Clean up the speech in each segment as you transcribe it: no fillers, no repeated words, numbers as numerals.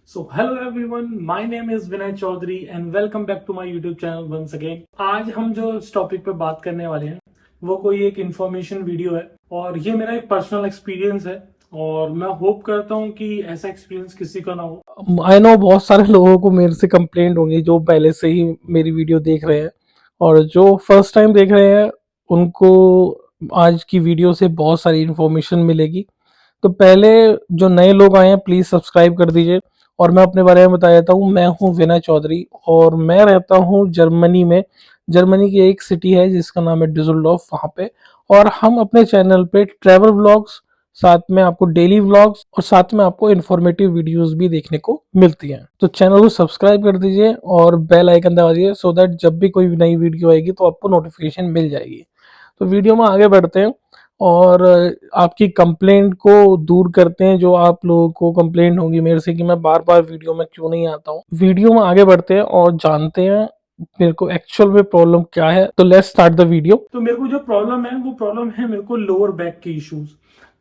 So hello everyone, my name is Vinay Chaudhary and welcome back to my YouTube channel once again. आज हम जो इस topic पे बात करने वाले हैं वो कोई एक इंफॉर्मेशन वीडियो है और ये मेरा एक पर्सनल एक्सपीरियंस है और मैं होप करता हूँ कि ऐसा एक्सपीरियंस किसी का ना हो। आई नो बहुत सारे लोगों को मेरे से कंप्लेंट होंगी जो पहले से ही मेरी वीडियो देख रहे हैं और जो फर्स्ट टाइम देख रहे हैं उनको आज की वीडियो से बहुत सारी इन्फॉर्मेशन मिलेगी। तो पहले जो नए लोग आए हैं प्लीज़ सब्सक्राइब कर दीजिए और मैं अपने बारे में बता देता हूँ। मैं हूँ विनय चौधरी और मैं रहता हूँ जर्मनी में। जर्मनी की एक सिटी है जिसका नाम है डिसल्डॉर्फ, वहाँ पे। और हम अपने चैनल पे ट्रैवल व्लॉग्स, साथ में आपको डेली व्लॉग्स और साथ में आपको इन्फॉर्मेटिव वीडियोस भी देखने को मिलती हैं। तो चैनल को सब्सक्राइब कर दीजिए और बेल आइकन दबा दीजिए सो दैट जब भी कोई नई वीडियो आएगी तो आपको नोटिफिकेशन मिल जाएगी। तो वीडियो में आगे बढ़ते हैं और आपकी कंप्लेंट को दूर करते हैं। जो आप लोगों को कंप्लेंट होगी मेरे से कि मैं बार बार वीडियो में क्यों नहीं आता हूँ, वीडियो में आगे बढ़ते हैं और जानते हैं मेरे को एक्चुअल में प्रॉब्लम क्या है। तो लेट्स स्टार्ट द वीडियो। तो मेरे को जो प्रॉब्लम है वो प्रॉब्लम है मेरे को लोअर बैक के इश्यूज।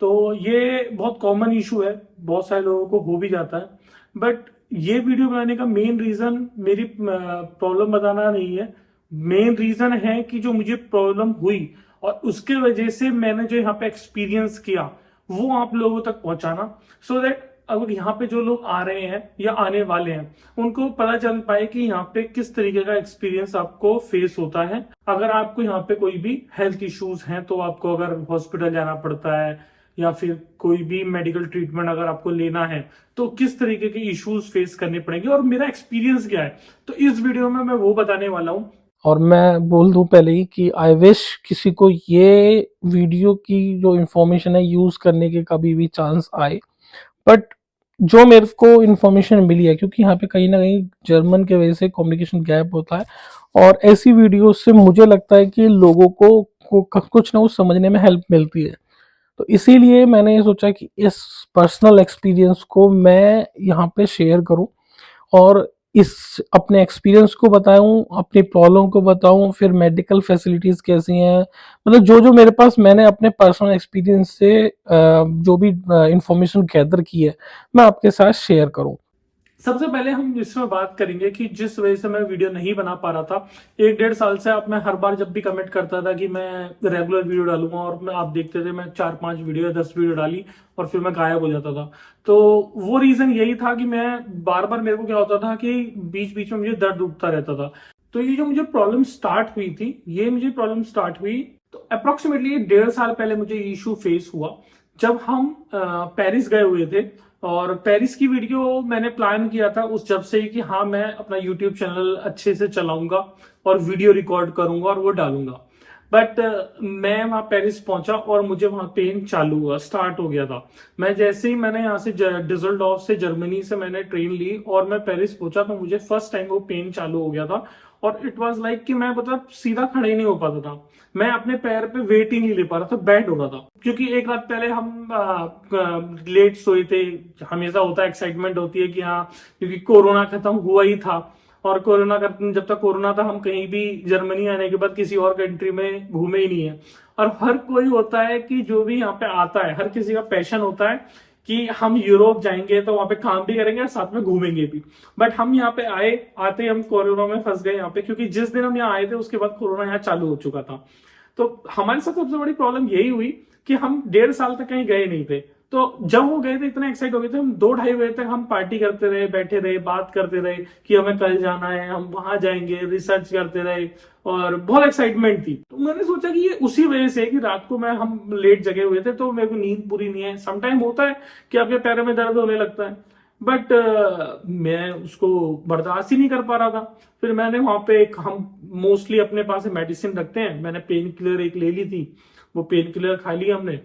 तो ये बहुत कॉमन इशू है, बहुत सारे लोगों को हो भी जाता है। बट ये वीडियो बनाने का मेन रीजन मेरी प्रॉब्लम बताना नहीं है। मेन रीजन है कि जो मुझे प्रॉब्लम हुई और उसके वजह से मैंने जो यहाँ पे एक्सपीरियंस किया वो आप लोगों तक पहुंचाना, सो दैट अब यहाँ पे जो लोग आ रहे हैं या आने वाले हैं उनको पता चल पाए कि यहाँ पे किस तरीके का एक्सपीरियंस आपको फेस होता है। अगर आपको यहाँ पे कोई भी हेल्थ इश्यूज हैं तो आपको अगर हॉस्पिटल जाना पड़ता है या फिर कोई भी मेडिकल ट्रीटमेंट अगर आपको लेना है तो किस तरीके के इश्यूज फेस करने पड़ेंगे और मेरा एक्सपीरियंस क्या है, तो इस वीडियो में मैं वो बताने वाला हूँ। और मैं बोल दूं पहले ही कि आई विश किसी को ये वीडियो की जो इंफॉर्मेशन है यूज करने के कभी भी चांस आए, बट जो मेरे को इंफॉर्मेशन मिली है, क्योंकि यहाँ पे कहीं ना कहीं जर्मन के वजह से कम्युनिकेशन गैप होता है और ऐसी वीडियो से मुझे लगता है कि लोगों को कुछ ना कुछ समझने में हेल्प मिलती है। तो इसीलिए मैंने ये सोचा कि इस पर्सनल एक्सपीरियंस को मैं यहाँ पे शेयर करूँ और इस अपने एक्सपीरियंस को बताऊं, अपनी प्रॉब्लम को बताऊं, फिर मेडिकल फैसिलिटीज कैसी हैं, मतलब जो जो मेरे पास मैंने अपने पर्सनल एक्सपीरियंस से जो भी इंफॉर्मेशन गैदर की है मैं आपके साथ शेयर करूं। सबसे पहले हम इसमें बात करेंगे कि जिस वजह से मैं वीडियो नहीं बना पा रहा था 1-1.5 साल से। अब मैं हर बार जब भी कमेंट करता था कि मैं रेगुलर वीडियो डालूंगा और मैं आप देखते थे मैं 4-5 वीडियो या 10 वीडियो डाली और फिर मैं गायब हो जाता था। तो वो रीजन यही था कि मैं बार बार, मेरे को क्या होता था कि बीच बीच में मुझे दर्द उठता रहता था। तो ये जो मुझे प्रॉब्लम स्टार्ट हुई थी, ये मुझे प्रॉब्लम स्टार्ट हुई तो अप्रोक्सीमेटली 1.5 साल पहले मुझे इशू फेस हुआ जब हम पेरिस गए हुए थे। और पेरिस की वीडियो मैंने प्लान किया था उस जब से ही कि हाँ मैं अपना यूट्यूब चैनल अच्छे से चलाऊंगा और वीडियो रिकॉर्ड करूंगा और वो डालूंगा। बट मैं वहां पेरिस पहुंचा और मुझे वहां पेन चालू हुआ, स्टार्ट हो गया था। मैं जैसे ही मैंने यहाँ से डिसल्डॉर्फ से, जर्मनी से मैंने ट्रेन ली और मैं पेरिस पहुंचा तो मुझे फर्स्ट टाइम वो पेन चालू हो गया था। और इट वाज लाइक कि मैं मतलब सीधा खड़े नहीं हो पाता था, मैं अपने पैर पे वेट ही नहीं ले पा रहा था, बैठ हो रहा था। क्योंकि एक रात पहले हम लेट सोए थे। हमेशा होता है, एक्साइटमेंट होती है कि हाँ, क्योंकि कोरोना खत्म हुआ ही था और कोरोना का जब तक कोरोना था हम कहीं भी जर्मनी आने के बाद किसी और कंट्री में घूमे ही नहीं है। और हर कोई होता है कि जो भी यहाँ पे आता है हर किसी का पैशन होता है कि हम यूरोप जाएंगे तो वहां पे काम भी करेंगे और साथ में घूमेंगे भी। बट हम यहाँ पे आए, आते ही हम कोरोना में फंस गए यहाँ पे, क्योंकि जिस दिन हम यहाँ आए थे उसके बाद कोरोना यहाँ चालू हो चुका था। तो हमारे साथ सबसे बड़ी प्रॉब्लम यही हुई कि हम 1.5 साल तक कहीं गए नहीं थे। तो जब वो गए थे इतना एक्साइट हो गए थे हम, 2-2.5 बजे तक हम पार्टी करते रहे, बैठे रहे, बात करते रहे कि हमें कल जाना है, हम वहां जाएंगे, रिसर्च करते रहे और बहुत एक्साइटमेंट थी। तो मैंने सोचा कि ये उसी वजह से कि रात को हम लेट जगे हुए थे तो मेरे को नींद पूरी नहीं है। समटाइम होता है कि आपके पैरों में दर्द होने लगता है, बट मैं उसको बर्दाश्त ही नहीं कर पा रहा था। फिर मैंने वहां पे हम मोस्टली अपने पास मेडिसिन रखते हैं, मैंने पेन किलर एक ले ली थी, वो पेन किलर खा लिया हमने।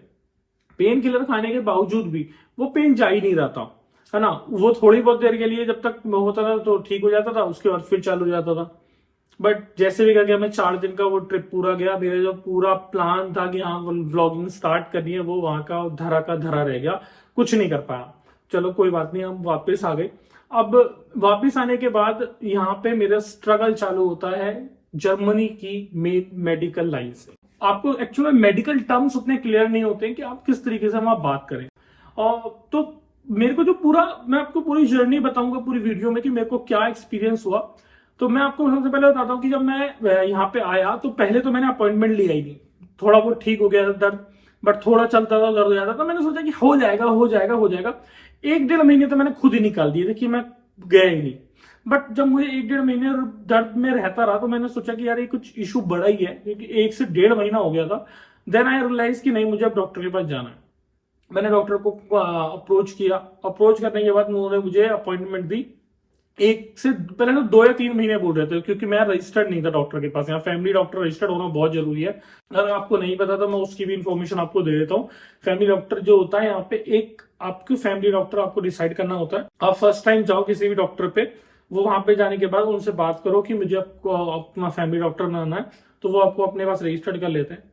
पेन किलर खाने के बावजूद भी वो पेन जा ही नहीं रहा था, है ना। वो थोड़ी बहुत देर के लिए जब तक होता था तो ठीक हो जाता था, उसके बाद फिर चालू हो जाता था। बट जैसे भी करके हमें 4 दिन का वो ट्रिप पूरा गया। मेरा जो पूरा प्लान था कि हाँ व्लॉगिंग स्टार्ट करनी है वो वहां का धरा रह गया, कुछ नहीं कर पाया। चलो कोई बात नहीं, हम वापस आ गए। अब वापस आने के बाद यहाँ पे मेरा स्ट्रगल चालू होता है जर्मनी की मेडिकल लाइन से। आपको एक्चुअली मेडिकल टर्म्स उतने क्लियर नहीं होते हैं कि आप किस तरीके से वहां बात करें। और तो मेरे को जो पूरा, मैं आपको पूरी जर्नी बताऊंगा पूरी वीडियो में कि मेरे को क्या एक्सपीरियंस हुआ। तो मैं आपको सबसे पहले बताता हूँ कि जब मैं यहाँ पे आया तो पहले तो मैंने अपॉइंटमेंट लिया ही नहीं। थोड़ा बहुत ठीक हो गया था दर्द, बट थोड़ा चलता था, दर्द हो जाता, तो मैंने सोचा कि हो जाएगा हो जाएगा हो जाएगा। 1-1.5 महीने तो मैंने खुद ही निकाल दिए थे कि मैं गया ही नहीं। बट जब मुझे 1-1.5 महीने दर्द में रहता रहा तो मैंने सोचा कि यार ये कुछ इशू बड़ा ही है, क्योंकि 1 से 1.5 महीना हो गया था। देन आई रियलाइज कि नहीं, मुझे अब डॉक्टर के पास जाना है। मैंने डॉक्टर को अप्रोच किया। अप्रोच करने के बाद उन्होंने मुझे अपॉइंटमेंट दी। एक से पहले तो 2 या 3 महीने बोल रहे थे, क्योंकि मैं रजिस्टर्ड नहीं था डॉक्टर के पास। यहाँ फैमिली डॉक्टर रजिस्टर्ड होना बहुत जरूरी है। अगर आपको नहीं पता तो मैं उसकी भी इन्फॉर्मेशन आपको दे देता हूँ। फैमिली डॉक्टर जो होता है यहाँ पे, एक आपकी फैमिली डॉक्टर आपको डिसाइड करना होता है। आप फर्स्ट टाइम जाओ किसी भी डॉक्टर पे, वो वहां पे जाने के बाद उनसे बात करो कि मुझे आपको अपना फैमिली डॉक्टर बनाना है, तो वो आपको अपने पास रजिस्टर्ड कर लेते हैं।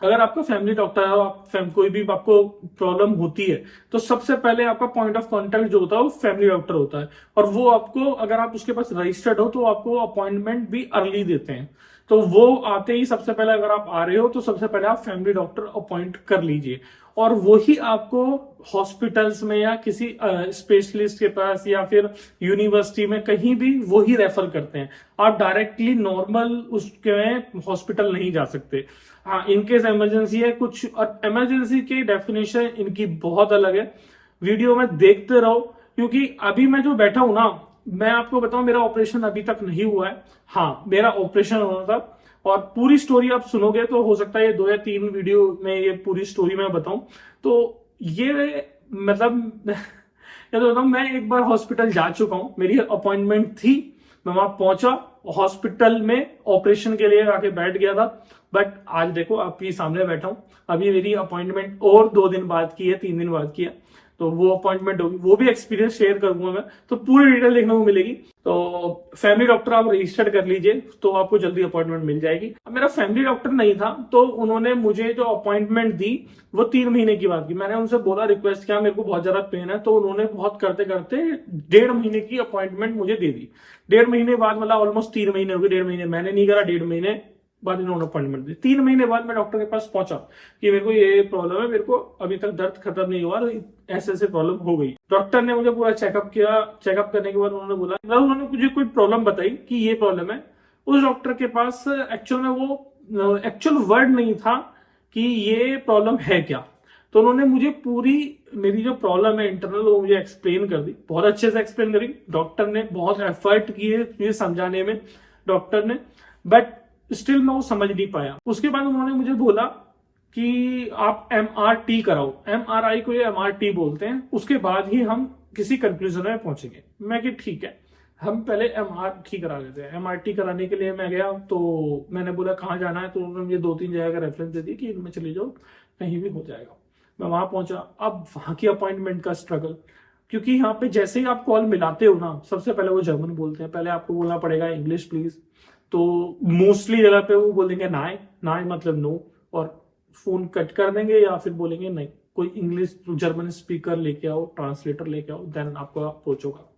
अगर आपका फैमिली डॉक्टर है, आप कोई भी आपको प्रॉब्लम होती है, तो सबसे पहले आपका पॉइंट ऑफ कांटेक्ट जो होता है वो फैमिली डॉक्टर होता है। और वो आपको, अगर आप उसके पास रजिस्टर्ड हो, तो आपको अपॉइंटमेंट भी अर्ली देते हैं। तो वो आते ही सबसे पहले, अगर आप आ रहे हो तो सबसे पहले आप फैमिली डॉक्टर अपॉइंट कर लीजिए। और वही आपको हॉस्पिटल्स में या किसी स्पेशलिस्ट के पास या फिर यूनिवर्सिटी में कहीं भी वही रेफर करते हैं। आप डायरेक्टली नॉर्मल उसके हॉस्पिटल नहीं जा सकते। हाँ, इनकेस इमरजेंसी है कुछ, और इमरजेंसी की डेफिनेशन इनकी बहुत अलग है। वीडियो में देखते रहो, क्योंकि अभी मैं जो बैठा हूं ना, मैं आपको बताऊं, मेरा ऑपरेशन अभी तक नहीं हुआ है। हाँ, मेरा ऑपरेशन होना था। और पूरी स्टोरी आप सुनोगे तो हो सकता है ये 2 या 3 वीडियो में ये पूरी स्टोरी मैं बताऊं। तो ये मतलब ये तो बताऊं, मैं एक बार हॉस्पिटल जा चुका हूं, मेरी अपॉइंटमेंट थी, मैं वहां पहुंचा, हॉस्पिटल में ऑपरेशन के लिए आके बैठ गया था। बट आज देखो आपके सामने बैठा हूं। अभी मेरी अपॉइंटमेंट और 2 दिन बाद की है, 3 दिन बाद की है, तो वो अपॉइंटमेंट होगी, वो भी एक्सपीरियंस शेयर करूंगा मैं। तो पूरी डिटेल देखने को मिलेगी। तो फैमिली डॉक्टर आप रजिस्टर्ड कर लीजिए, तो आपको जल्दी अपॉइंटमेंट मिल जाएगी। अब मेरा फैमिली डॉक्टर नहीं था, तो उन्होंने मुझे जो अपॉइंटमेंट दी वो 3 महीने की बात की। मैंने उनसे बोला, रिक्वेस्ट किया, मेरे को बहुत ज्यादा पेन है, तो उन्होंने बहुत करते करते 1.5 महीने की अपॉइंटमेंट मुझे दे दी। 1.5 महीने बाद, मतलब ऑलमोस्ट 3 महीने हो गए। 1.5 महीने मैंने नहीं करा, 1.5 महीने बाद इन्होंने अपॉइंटमेंट दी। 3 महीने बाद मैं डॉक्टर के पास पहुंचा कि मेरे को ये प्रॉब्लम है, मेरे को अभी तक दर्द खत्म नहीं हुआ, ऐसे ऐसे प्रॉब्लम हो गई। डॉक्टर ने मुझे पूरा चेकअप किया। चेकअप करने के बाद उन्होंने बोला, उन्होंने मुझे कोई प्रॉब्लम बताई कि ये प्रॉब्लम है। उस डॉक्टर के पास एक्चुअल में वो एक्चुअल वर्ड नहीं था कि ये प्रॉब्लम है क्या। तो उन्होंने मुझे पूरी मेरी जो प्रॉब्लम है इंटरनल, वो मुझे एक्सप्लेन कर दी, बहुत अच्छे से एक्सप्लेन करी। डॉक्टर ने बहुत एफर्ट किए मुझे समझाने में, डॉक्टर ने, बट स्टिल मैं वो समझ नहीं पाया। उसके बाद उन्होंने मुझे बोला कि आप MRT कराओ। MRI को ये MRT बोलते हैं। उसके बाद ही हम किसी कंक्लूजन में पहुंचेंगे। मैं कि ठीक है, हम पहले MRT करा लेते हैं। MRT कराने के लिए मैं गया, तो मैंने बोला कहाँ जाना है, तो उन्होंने मुझे 2-3 जगह का रेफरेंस दे दी कि इनमें चले जाओ, कहीं भी हो जाएगा। मैं वहां पहुंचा। अब वहां की अपॉइंटमेंट का स्ट्रगल, क्योंकि यहाँ पे जैसे ही आप कॉल मिलाते हो ना, सबसे पहले वो जर्मन बोलते हैं, पहले आपको बोलना पड़ेगा इंग्लिश प्लीज। तो मोस्टली जगह पे वो बोलेंगे नाय, नाय मतलब नो, और फोन कट कर देंगे या फिर बोलेंगे नहीं, कोई इंग्लिश जर्मन स्पीकर लेके आओ, ट्रांसलेटर लेके आओ, देन आपका अप्रोच होगा।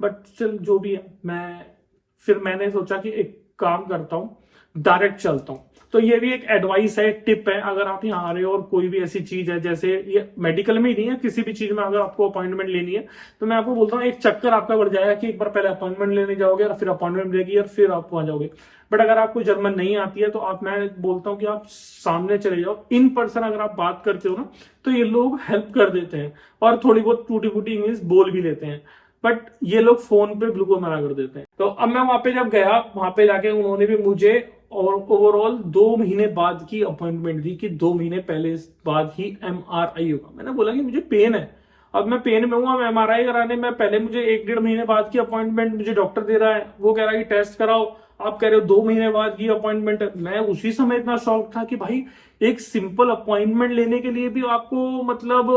बट चल जो भी है, मैंने सोचा कि एक काम करता हूँ, डायरेक्ट चलता हूँ। तो ये भी एक एडवाइस है, टिप है। अगर आप यहाँ आ रहे हो और कोई भी ऐसी चीज है, जैसे ये मेडिकल में ही नहीं है, किसी भी चीज में अगर आपको अपॉइंटमेंट लेनी है, तो मैं आपको बोलता हूँ एक चक्कर आपका बढ़ जाएगा कि एक बार पहले अपॉइंटमेंट लेने जाओगे और फिर अपॉइंटमेंट मिलेगी और फिर आप वहां जाओगे। बट अगर आपको जर्मन नहीं आती है, तो मैं बोलता हूँ कि आप सामने चले जाओ। इन पर्सन अगर आप बात करते हो ना, तो ये लोग हेल्प कर देते हैं और थोड़ी बहुत टूटी फूटी इंग्लिश बोल भी लेते हैं। बट ये लोग फोन पे बिल्कुल मना कर देते हैं। तो अब मैं वहां पे जब गया, वहां पे जाके उन्होंने भी मुझे और ओवरऑल 2 महीने बाद की अपॉइंटमेंट दी कि 2 महीने पहले बाद ही MRI होगा। मैंने बोला कि मुझे पेन है, अब मैं पेन में हूँ, अब MRI कराने में पहले मुझे 1-1.5 महीने बाद की अपॉइंटमेंट मुझे डॉक्टर दे रहा है। वो कह रहा है कि टेस्ट कराओ, आप कह रहे हो 2 महीने बाद की अपॉइंटमेंट है। मैं उसी समय इतना शॉक था कि भाई एक सिंपल अपॉइंटमेंट लेने के लिए भी आपको मतलब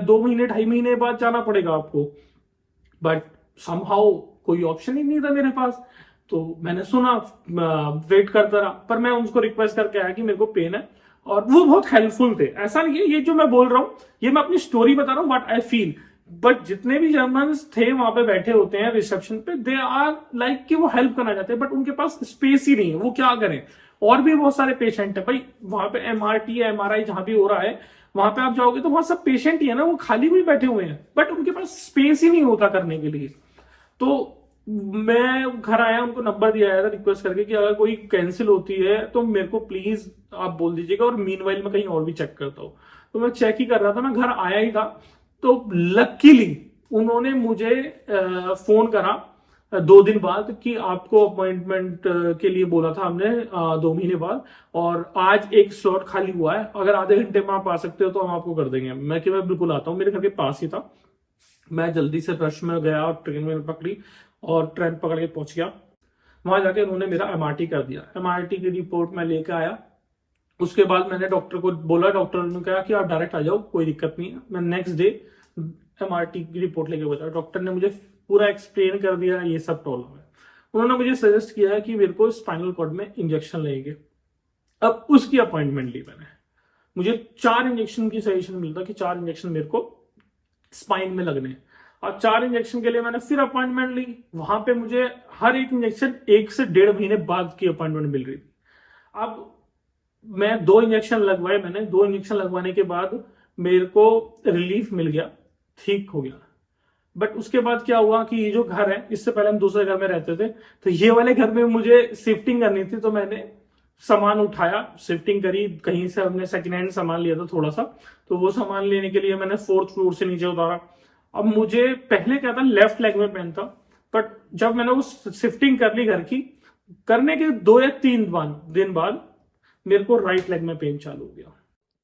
2 महीने 2.5 महीने बाद जाना पड़ेगा आपको। बट समहाउ कोई ऑप्शन ही नहीं था मेरे पास। तो मैंने सुना, वेट करता रहा, पर मैं उनको रिक्वेस्ट करके आया कि मेरे को पेन है, और वो बहुत हेल्पफुल थे। ऐसा नहीं है, ये जो मैं बोल रहा हूँ ये मैं अपनी स्टोरी बता रहा हूँ, व्हाट आई फील। बट जितने भी जर्मन्स थे वहां पे बैठे होते हैं रिसेप्शन पे, दे आर लाइक कि वो हेल्प करना चाहते हैं, बट उनके पास स्पेस ही नहीं है, वो क्या करें। और भी बहुत सारे पेशेंट है भाई वहां पे। MRT MRI जहां भी हो रहा है, वहां पे आप जाओगे तो वहां सब पेशेंट ही है ना, वो खाली भी बैठे हुए हैं, बट उनके पास स्पेस ही नहीं होता करने के लिए। तो मैं घर आया, उनको नंबर दिया था रिक्वेस्ट करके कि अगर कोई कैंसिल होती है तो मेरे को प्लीज आप बोल दीजिएगा, और मीनवाइल मैं कहीं और भी चेक करता हूँ। तो मैं चेक ही कर रहा था, मैं घर आया ही था, तो लकीली उन्होंने मुझे फोन करा 2 दिन बाद कि आपको अपॉइंटमेंट के लिए बोला था हमने 2 महीने बाद, और आज एक स्लॉट खाली हुआ है, अगर आधे घंटे में आप आ सकते हो तो हम आपको कर देंगे। मैं कि मैं बिल्कुल आता हूँ, मेरे घर के पास ही था। मैं जल्दी से रश में गया और ट्रेन में पकड़ी और ट्रेन पकड़ के पहुंच गया। वहां जाके उन्होंने मेरा एमआरटी कर दिया, एमआरटी की रिपोर्ट मैं लेके आया। उसके बाद मैंने डॉक्टर को बोला, डॉक्टर ने कहा कि आप डायरेक्ट आ जाओ, कोई दिक्कत नहीं है। मैं नेक्स्ट डे एमआरटी की रिपोर्ट लेके बताया, डॉक्टर ने मुझे पूरा एक्सप्लेन कर दिया ये सब प्रॉब्लम है। उन्होंने मुझे सजेस्ट किया है कि मेरे को स्पाइनल कॉर्ड में इंजेक्शन लेंगे। अब उसकी अपॉइंटमेंट ली मैंने। मुझे 4 इंजेक्शन की सजेशन मिलता कि 4 इंजेक्शन मेरे को स्पाइन में लगने हैं, और 4 इंजेक्शन के लिए मैंने फिर अपॉइंटमेंट ली। वहां पे मुझे हर एक इंजेक्शन 1 से 1.5 महीने बाद की अपॉइंटमेंट मिल रही थी। अब मैं 2 इंजेक्शन लगवाए, मैंने 2 इंजेक्शन लगवाने के बाद मेरे को रिलीफ मिल गया, ठीक हो गया। बट उसके बाद क्या हुआ कि ये जो घर है, इससे पहले हम दूसरे घर में रहते थे, तो ये वाले घर में मुझे शिफ्टिंग करनी थी, तो मैंने सामान उठाया, शिफ्टिंग करी। कहीं से हमने सेकंड हैंड सामान लिया था थोड़ा सा, तो वो सामान लेने के लिए मैंने 4th फ्लोर से नीचे उतारा। अब मुझे पहले क्या था, लेफ्ट लेग में पेन था, बट जब मैंने वो शिफ्टिंग कर ली घर की, करने के 2 या 3 दिन बाद मेरे को राइट लेग में पेन चालू हो गया।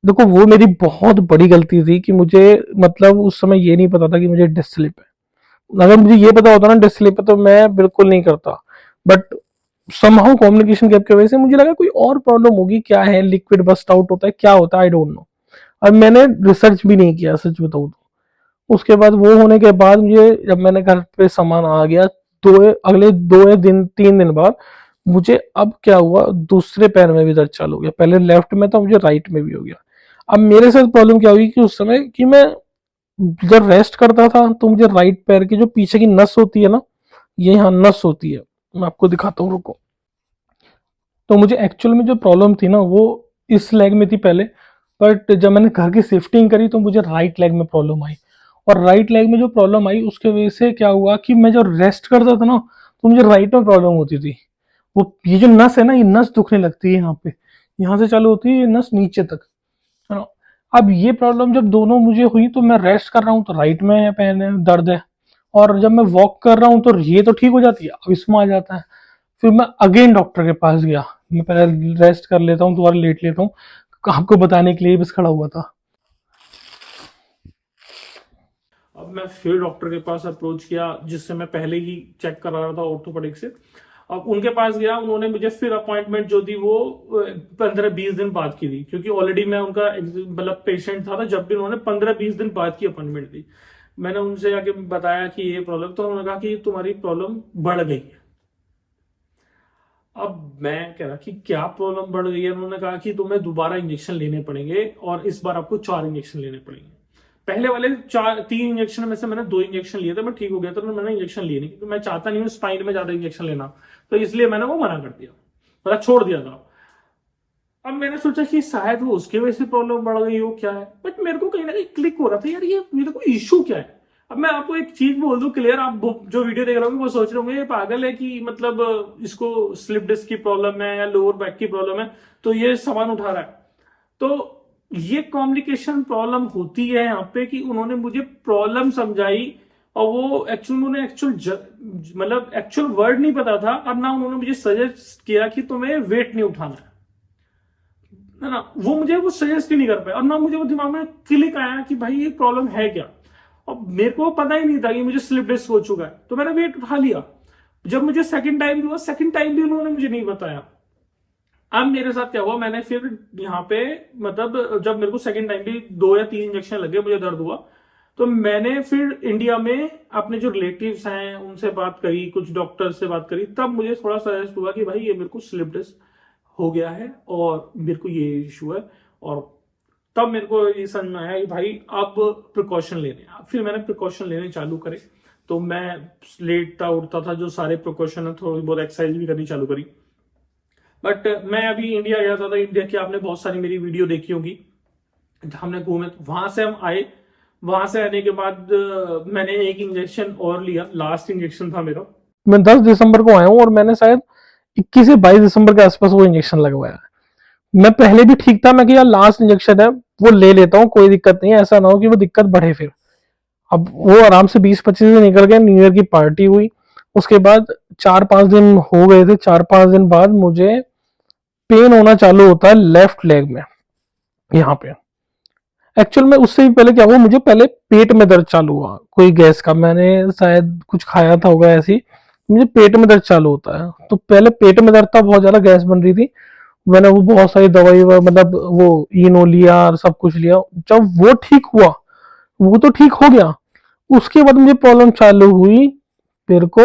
देखो वो मेरी बहुत बड़ी गलती थी कि मुझे मतलब उस समय ये नहीं पता था कि मुझे डिस्क स्लिप है। अगर मुझे ये पता होता ना डिस्क स्लिप है तो मैं बिल्कुल नहीं करता, बट समहाउ कम्युनिकेशन गैप की वजह से मुझे लगा कोई और प्रॉब्लम होगी, क्या है, लिक्विड बस्ट आउट होता है, क्या होता है, आई डोंट नो। और मैंने रिसर्च भी नहीं किया सच बताऊं तो। उसके बाद वो होने के बाद मुझे जब मैंने घर पे सामान आ गया, अगले 2 या 3 दिन बाद मुझे अब क्या हुआ, दूसरे पैर में भी दर्द चालू हो गया। पहले लेफ्ट में था, मुझे राइट में भी हो गया। अब मेरे साथ प्रॉब्लम क्या हुई कि उस समय कि मैं जब रेस्ट करता था तो मुझे राइट पैर की जो पीछे की नस होती है ना, ये यहाँ नस होती है, मैं आपको दिखाता हूँ, रुको। तो मुझे एक्चुअल में जो प्रॉब्लम थी ना वो इस लेग में थी पहले, बट जब मैंने घर की शिफ्टिंग करी तो मुझे राइट लेग में प्रॉब्लम आई। और राइट लेग में जो प्रॉब्लम आई उसके वजह से क्या हुआ कि मैं जब रेस्ट करता था ना तो मुझे राइट में प्रॉब्लम होती थी। वो ये जो नस है ना, ये नस दुखने लगती है यहाँ पे, यहाँ से चालू होती है ये नस नीचे तक, है ना। अब ये प्रॉब्लम जब दोनों मुझे हुई तो मैं रेस्ट कर रहा हूँ तो राइट में पैन है, दर्द है, और जब मैं वॉक कर रहा हूँ तो ये तो ठीक हो जाती है, अब इसमें आ जाता है। फिर मैं अगेन डॉक्टर के पास गया, मैं पहले रेस्ट कर लेता हूँ, दोबारा लेट लेता हूँ, आपको बताने के लिए बस खड़ा हुआ था। अब मैं फिर डॉक्टर के पास अप्रोच किया, जिससे मैं पहले ही चेक करा रहा था ऑर्थोपेडिक से। अब उनके पास गया, उन्होंने मुझे फिर अपॉइंटमेंट जो दी वो 15-20 दिन बाद की दी, क्योंकि ऑलरेडी मैं उनका मतलब पेशेंट था, जब भी उन्होंने 15-20 दिन बाद की अपॉइंटमेंट दी। मैंने उनसे जाके बताया कि ये प्रॉब्लम, तो उन्होंने कहा कि तुम्हारी प्रॉब्लम बढ़ गई है। अब मैं कह रहा कि क्या प्रॉब्लम बढ़ गई है। उन्होंने कहा कि तुम्हें दोबारा इंजेक्शन लेने पड़ेंगे, और इस बार आपको 4 इंजेक्शन लेने पड़ेंगे। पहले वाले 3 इंजेक्शन में से मैंने 2 इंजेक्शन लिए थे, मैं ठीक हो गया था, तो मैंने इंजेक्शन लिए नहीं, क्योंकि मैं चाहता नहीं हूँ स्पाइन में ज्यादा इंजेक्शन लेना, तो इसलिए मैंने वो मना कर दिया, मतलब छोड़ दिया था। अब मैंने सोचा कि शायद वो उसके वजह से प्रॉब्लम बढ़ गई हो, क्या है, बट मेरे को कहीं ना कहीं क्लिक हो रहा था, यार ये मेरे को इश्यू क्या है। अब मैं आपको एक चीज बोल दूं क्लियर, आप जो वीडियो देख रहे होंगे वो सोच रहे होंगे ये पागल है कि मतलब इसको स्लिप डिस्क की प्रॉब्लम है या लोअर बैक की प्रॉब्लम है, तो ये सामान उठा रहा है। तो ये कॉम्युनिकेशन प्रॉब्लम होती है यहाँ पे, कि उन्होंने मुझे प्रॉब्लम समझाई, और वो उन्होंने मतलब एक्चुअल वर्ड नहीं पता था, और ना उन्होंने मुझे सजेस्ट किया कि तुम्हें वेट नहीं उठाना है ना, वो मुझे वो सजेस्ट ही नहीं कर पाया, और ना मुझे वो दिमाग में क्लिक आया कि भाई ये प्रॉब्लम है क्या। और मेरे को पता ही नहीं था कि मुझे स्लिप डिस्क हो चुका है, तो मैंने वेट उठा लिया। जब मुझे सेकंड टाइम भी हुआ, सेकंड टाइम भी उन्होंने मुझे नहीं बताया। अब मेरे साथ क्या हुआ, मैंने फिर यहाँ पे मतलब जब मेरे को सेकंड टाइम भी 2 या 3 इंजेक्शन लगे, मुझे दर्द हुआ, तो मैंने फिर इंडिया में अपने जो रिलेटिव्स हैं उनसे बात करी, कुछ डॉक्टर से बात करी, तब मुझे थोड़ा सजेस्ट हुआ कि भाई ये मेरे को स्लिप डिस्क हो गया है और मेरे को ये इशू है। और तब मेरे को ये समझ में आया कि भाई अब प्रिकॉशन लेने, फिर मैंने प्रिकॉशन लेने चालू करे। तो मैं लेटता उठता था, जो सारे प्रिकॉशन है, थोड़ी बहुत एक्सरसाइज भी करनी चालू करी। बट मैं अभी इंडिया गया था, इंडिया की आपने बहुत सारी मेरी वीडियो देखी होगी, हमने घूमे, वहां से हम आए। वहां से आने के बाद मैंने एक इंजेक्शन और लिया, लास्ट इंजेक्शन था मेरा। मैं 10 दिसंबर को आया हूँ और मैंने शायद 21 या 22 दिसंबर के आसपास वो इंजेक्शन लगवाया है। मैं पहले भी ठीक था, मैं कि यार लास्ट इंजेक्शन है वो ले लेता हूँ, कोई दिक्कत नहीं है, ऐसा ना हो कि वो दिक्कत बढ़े फिर। अब वो आराम से 20-25 दिन निकल गए, न्यू ईयर की पार्टी हुई। उसके बाद 4-5 दिन हो गए थे, 4-5 दिन बाद मुझे पेन होना चालू होता है लेफ्ट लेग में, यहाँ पे। एक्चुअल में उससे भी पहले क्या हुआ, मुझे पहले पेट में दर्द चालू हुआ, कोई गैस का, मैंने शायद कुछ खाया था होगा ऐसी, मुझे पेट में दर्द चालू होता है। तो पहले पेट में दर्द था, बहुत ज्यादा गैस बन रही थी, मैंने वो बहुत सारी दवाई मतलब वो इनो लिया और सब कुछ लिया। जब वो ठीक हुआ, वो तो ठीक हो गया, उसके बाद मुझे प्रॉब्लम चालू हुई मेरे को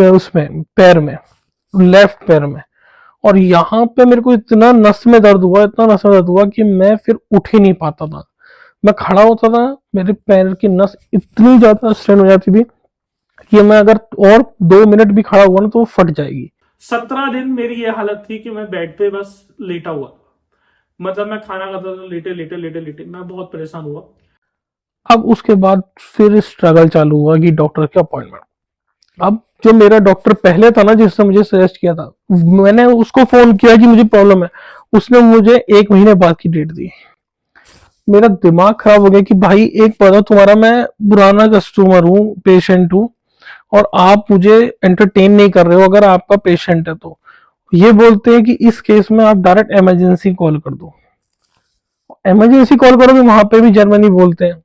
उसमें पैर में, लेफ्ट पैर में। और यहाँ पे मेरे को इतना नस में दर्द हुआ, इतना नस में दर्द हुआ कि मैं फिर उठ ही नहीं पाता था। मैं खड़ा होता था, मेरे पैर की नस इतनी ज्यादा स्ट्रेन हो जाती थी कि मैं अगर और 2 मिनट भी खड़ा हुआ ना तो वो फट जाएगी। 17 दिन मेरी ये हालत थी कि मैं बेड पे बस लेटा हुआ था। मतलब मैं खाना खाता था लेटे लेटे लेटे लेटे, मैं बहुत परेशान हुआ। अब उसके बाद फिर स्ट्रगल चालू हुआ कि डॉक्टर के अपॉइंटमेंट। अब जो मेरा डॉक्टर पहले था ना, जिसने मुझे सजेस्ट किया था, मैंने उसको फोन किया कि मुझे प्रॉब्लम है, उसने मुझे 1 महीने बाद की डेट दी। मेरा दिमाग खराब हो गया कि भाई एक पता, तुम्हारा मैं पुराना कस्टमर हूँ, पेशेंट हूँ, और आप मुझे एंटरटेन नहीं कर रहे हो अगर आपका पेशेंट है तो। ये बोलते हैं कि इस केस में आप डायरेक्ट इमरजेंसी कॉल कर दो। इमरजेंसी कॉल करो भी वहां पे भी जर्मनी बोलते हैं।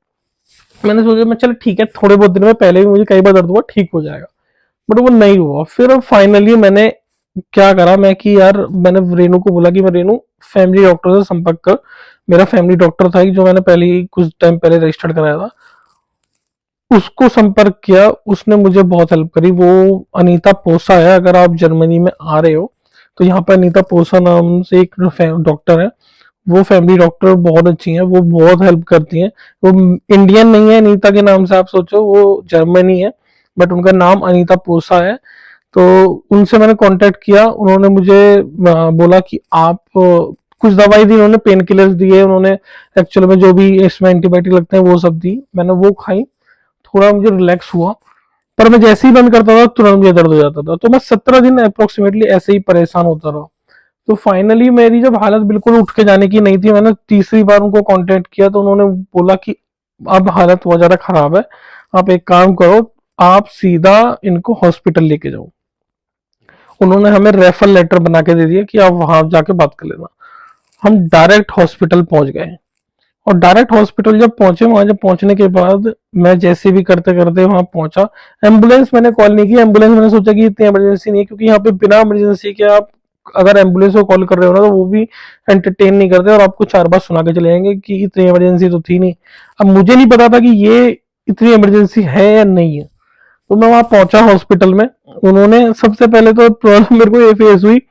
मैंने सोचा मैं चल ठीक है, थोड़े बहुत दिन में, पहले भी मुझे कई बार दर्द हुआ, ठीक हो जाएगा, बट वो नहीं हुआ। फिर फाइनली मैंने क्या करा, मैं कि यार मैंने रेनू को बोला कि मैं रेनू फैमिली डॉक्टर से संपर्क कर। मेरा फैमिली डॉक्टर था जो मैंने पहले ही कुछ टाइम पहले रजिस्टर्ड कराया था, उसको संपर्क किया, उसने मुझे बहुत हेल्प करी। वो अनीता पोसा है, अगर आप जर्मनी में आ रहे हो तो यहाँ पर अनीता पोसा नाम से एक डॉक्टर है, वो फैमिली डॉक्टर बहुत अच्छी हैं, वो बहुत हेल्प करती हैं। वो इंडियन नहीं है अनीता के नाम से आप सोचो, वो जर्मनी है, बट उनका नाम अनीता पोसा है। तो उनसे मैंने कांटेक्ट किया, उन्होंने मुझे बोला कि आप कुछ दवाई दी, उन्होंने पेन किलर्स दिए, उन्होंने एक्चुअल में जो भी इसमें एंटीबायोटिक लगते हैं वो सब दी, मैंने वो खाई, थोड़ा मुझे रिलैक्स हुआ। पर मैं जैसे ही बंद करता था तुरंत मुझे दर्द हो जाता था, तो मैं 17 दिन अप्रोक्सीमेटली ऐसे ही परेशान होता रहा। तो फाइनली मेरी जब हालत बिल्कुल उठ के जाने की नहीं थी, मैंने तीसरी बार उनको कांटेक्ट किया, तो उन्होंने बोला कि अब हालत बहुत ज्यादा खराब है, आप एक काम करो, आप सीधा इनको हॉस्पिटल लेके जाओ। उन्होंने हमें रेफर लेटर बना के दे दिया कि आप वहां जाके बात कर लेना। हम डायरेक्ट हॉस्पिटल पहुंच गए, और डायरेक्ट हॉस्पिटल जब पहुंचे, वहां जब पहुंचने के बाद मैं जैसे भी करते करते वहां पहुंचा। एम्बुलेंस मैंने कॉल नहीं की, एम्बुलेंस मैंने सोचा कि इतनी इमरजेंसी नहीं है, क्योंकि यहाँ पे बिना इमरजेंसी के आप अगर एम्बुलेंस को कॉल कर रहे हो ना तो वो भी एंटरटेन नहीं करते और आपको 4 बार सुना के चले जाएंगे कि इतनी इमरजेंसी तो थी नहीं। अब मुझे नहीं पता था कि ये इतनी इमरजेंसी है या नहीं है। तो मैं वहां पहुंचा हॉस्पिटल में, उन्होंने सबसे पहले तो प्रॉब्लम मेरे को ये फेस हुई,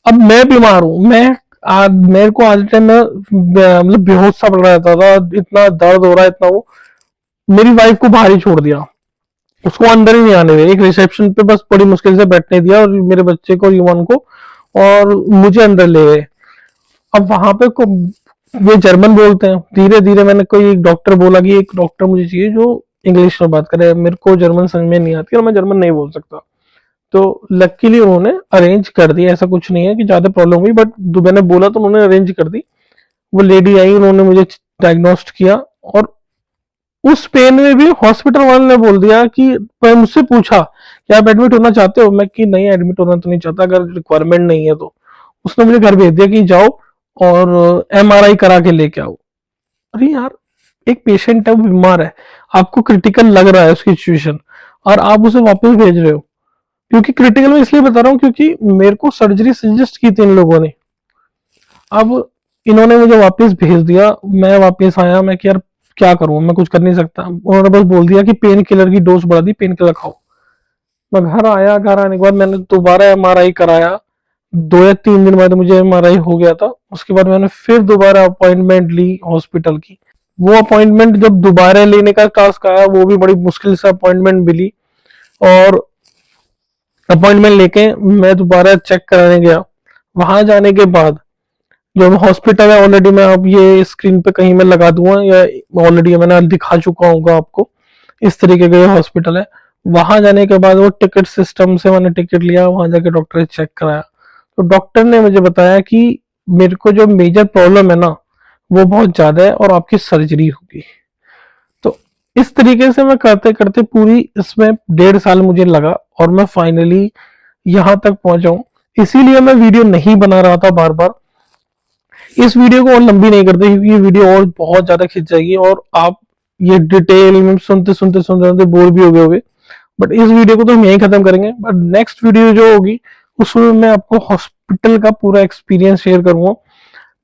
अब मैं बीमार हूँ, मेरे को आज टाइम में मतलब बेहोश सा पड़ रहता था, इतना दर्द हो रहा है, इतना वो। मेरी वाइफ को बाहर ही छोड़ दिया, उसको अंदर ही नहीं आने दिया, एक रिसेप्शन पे बस बड़ी मुश्किल से बैठने दिया, और मेरे बच्चे को, युवन को, और मुझे अंदर ले गए। अब वहां पे वे जर्मन बोलते हैं, धीरे धीरे मैंने कोई एक डॉक्टर बोला कि एक डॉक्टर मुझे चाहिए जो इंग्लिश में बात करे, मेरे को जर्मन समझ में नहीं आती और मैं जर्मन नहीं बोल सकता। तो लकीली उन्होंने अरेंज कर दिया, ऐसा कुछ नहीं है कि ज्यादा प्रॉब्लम हुई, बट मैंने बोला तो उन्होंने अरेंज कर दी। वो लेडी आई, उन्होंने मुझे डायग्नोस्ट किया, और उस पेन में भी हॉस्पिटल वाले ने बोल दिया कि, मैं मुझसे पूछा कि आप एडमिट होना चाहते हो, मैं कि नहीं एडमिट होना तो नहीं चाहता, अगर रिक्वायरमेंट नहीं है तो। उसने मुझे घर भेज दिया कि जाओ और एमआरआई करा के लेके आओ। अरे यार, एक पेशेंट है, वो बीमार है, आपको क्रिटिकल लग रहा है उसकी सिचुएशन, और आप उसे वापस भेज रहे हो। क्योंकि क्रिटिकल में इसलिए बता रहा हूँ क्योंकि मेरे को सर्जरी सजेस्ट की थी इन लोगों ने। अब इन्होंने मुझे वापस भेज दिया, मैं वापस आया, मैं कि यार क्या करूं, मैं कुछ कर नहीं सकता। उन्होंने बस बोल दिया कि पेन किलर की डोज बढ़ा दी, पेन किलर खाओ। मैं घर आया, घर आने के बाद मैंने दोबारा एमआरआई कराया, 2 या 3 दिन बाद मुझे एमआरआई हो गया था। उसके बाद मैंने फिर दोबारा अपॉइंटमेंट ली हॉस्पिटल की। वो अपॉइंटमेंट जब दोबारा लेने का टास्क आया, वो भी बड़ी मुश्किल से अपॉइंटमेंट मिली, और अपॉइंटमेंट लेके मैं दोबारा चेक कराने गया। वहां जाने के बाद जो हॉस्पिटल है ऑलरेडी मैं अब ये स्क्रीन पे कहीं मैं लगा दूंगा, या ऑलरेडी मैंने दिखा चुका हूँ आपको। इस तरीके का ये हॉस्पिटल है। वहां जाने के बाद वो टिकट सिस्टम से मैंने टिकट लिया, वहां जाके डॉक्टर ने चेक कराया, तो डॉक्टर ने मुझे बताया कि मेरे को जो मेजर प्रॉब्लम है ना वो बहुत ज्यादा है और आपकी सर्जरी होगी। तो इस तरीके से मैं करते करते पूरी इसमें 1.5 साल मुझे लगा और मैं फाइनली यहाँ तक पहुंचा हूँ। इसीलिए मैं वीडियो नहीं बना रहा था बार बार। इस वीडियो को और लंबी नहीं करते क्योंकि ये वीडियो और बहुत ज्यादा खिंच जाएगी और आप ये डिटेल में सुनते सुनते सुनते सुनते बोर भी हो गए होगे। बट इस वीडियो को तो हम यहीं खत्म करेंगे। बट नेक्स्ट वीडियो जो होगी उसमें मैं आपको हॉस्पिटल का पूरा एक्सपीरियंस शेयर करूंगा,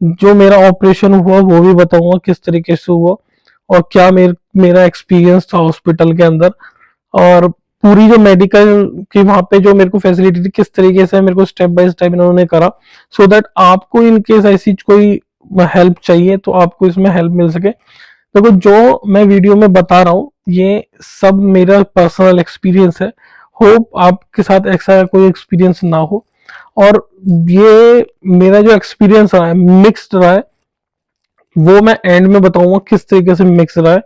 जो मेरा ऑपरेशन हुआ वो भी बताऊंगा किस तरीके से हुआ और क्या मेरा एक्सपीरियंस था हॉस्पिटल के अंदर, और पूरी जो मेडिकल की वहां पे जो मेरे को फैसिलिटी थी किस तरीके से मेरे को स्टेप बाय स्टेप इन्होंने करा, सो दैट आपको इन केस ऐसी कोई हेल्प चाहिए तो आपको इसमें हेल्प मिल सके। देखो जो मैं वीडियो में बता रहा हूँ ये सब मेरा पर्सनल एक्सपीरियंस है। होप आपके साथ ऐसा कोई एक्सपीरियंस ना हो। और ये मेरा जो एक्सपीरियंस रहा है मिक्स्ड रहा है, वो मैं एंड में बताऊंगा किस तरीके से मिक्स रहा है।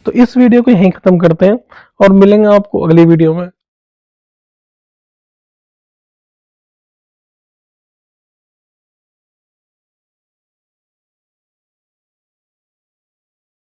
तो इस वीडियो को यहीं खत्म करते हैं और मिलेंगे आपको अगली वीडियो में।